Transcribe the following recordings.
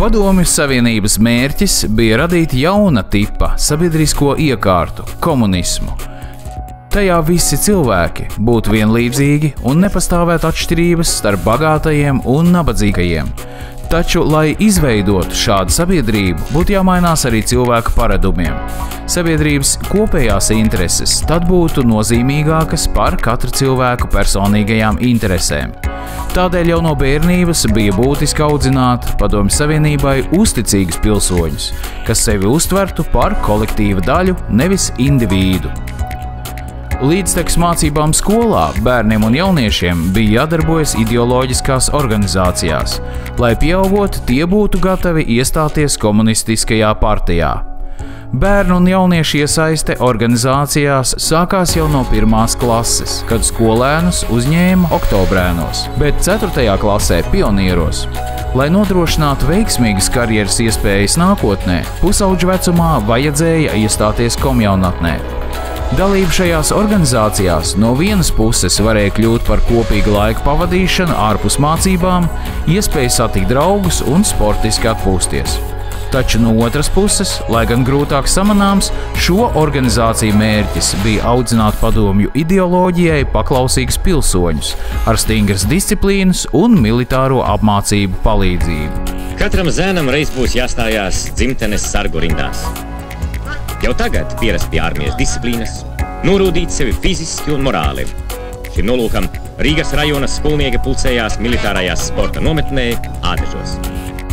Padomju Savienības mērķis bija radīt jauna tipa sabiedrisko iekārtu – komunismu. Tajā visi cilvēki būtu vienlīdzīgi un nepastāvētu atšķirības starp bagātajiem un nabadzīgajiem. Taču, lai izveidotu šādu sabiedrību, būtu jāmainās arī cilvēku paradumiem. Sabiedrības kopējās intereses tad būtu nozīmīgākas par katra cilvēku personīgajām interesēm. Tādēļ jau no bērnības bija būtiski audzināt Padomju Savienībai uzticīgus pilsoņus, kas sevi uztvertu par kolektīva daļu, nevis individu. Līdztekus mācībām skolā bērniem un jauniešiem bija jādarbojas ideoloģiskās organizācijās, lai pieaugot tie būtu gatavi iestāties komunistiskajā partijā. Bērnu un jauniešu iesaiste organizācijās sākās jau no 1. klases, kad skolēnus uzņēma oktobrēnos, bet 4. klasē pionieros. Lai nodrošinātu veiksmīgas karjeras iespējas nākotnē, pusaudžu vecumā vajadzēja iestāties komjaunatnē. Dalība šajās organizācijās no vienas puses varēja kļūt par kopīgu laiku pavadīšanu ārpus mācībām, iespēju satikt draugus un sportiski atpūsties. Taču no otras puses, lai gan grūtāk samanāms, šo organizāciju mērķis bija audzināt padomju ideoloģijai paklausīgus pilsoņus ar stingras disciplīnas un militāro apmācību palīdzību. Katram zēnam reiz būs jāstājās dzimtenes sargu rindās. Jau tagad pierast pie armijas disciplīnas, norūdīt sevi fiziski un morāli. Šim nolūkam Rīgas rajona skolnieki pulcējās militārajās sporta nometnē Ādežos.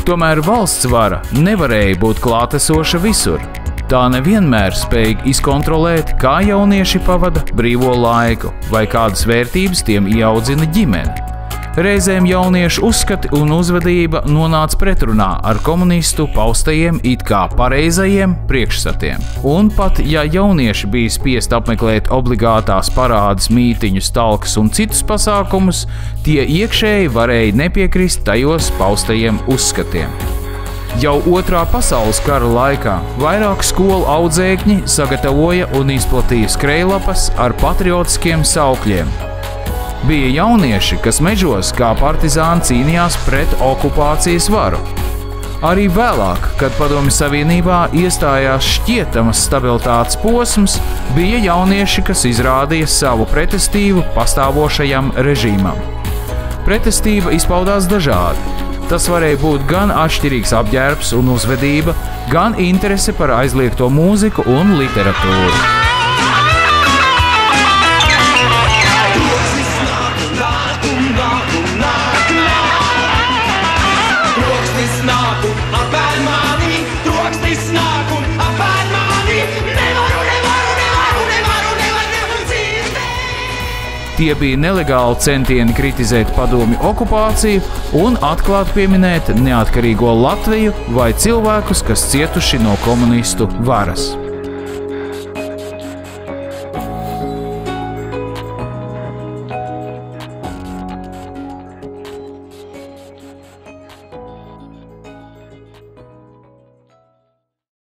Tomēr valsts vara nevarēja būt klātesoša visur. Tā nevienmēr spēja izkontrolēt, kā jaunieši pavada brīvo laiku vai kādas vērtības tiem ieaudzina ģimene. Reizēm jauniešu uzskati un uzvedība nonāca pretrunā ar komunistu paustajiem it kā pareizajiem priekšstatiem. Un pat ja jaunieši bija spiest apmeklēt obligātās parādes, mītiņus, talkas un citus pasākumus, tie iekšēji varēja nepiekrist tajos paustajiem uzskatiem. Jau Otrā pasaules kara laikā vairāk skolu audzēkņi sagatavoja un izplatīja skrejlapas ar patriotiskiem saukļiem. Bija jaunieši, kas mežos kā partizāni cīnījās pret okupācijas varu. Arī vēlāk, kad Padomju Savienībā iestājās šķietamas stabilitātes posms, bija jaunieši, kas izrādīja savu pretestību pastāvošajam režīmam. Pretestība izpaudās dažādi. Tas varēja būt gan atšķirīgs apģērbs un uzvedība, gan interese par aizliegto mūziku un literatūru. Tie bija nelegāli centieni kritizēt padomju okupāciju un atklāti pieminēt neatkarīgo Latviju vai cilvēkus, kas cietuši no komunistu varas.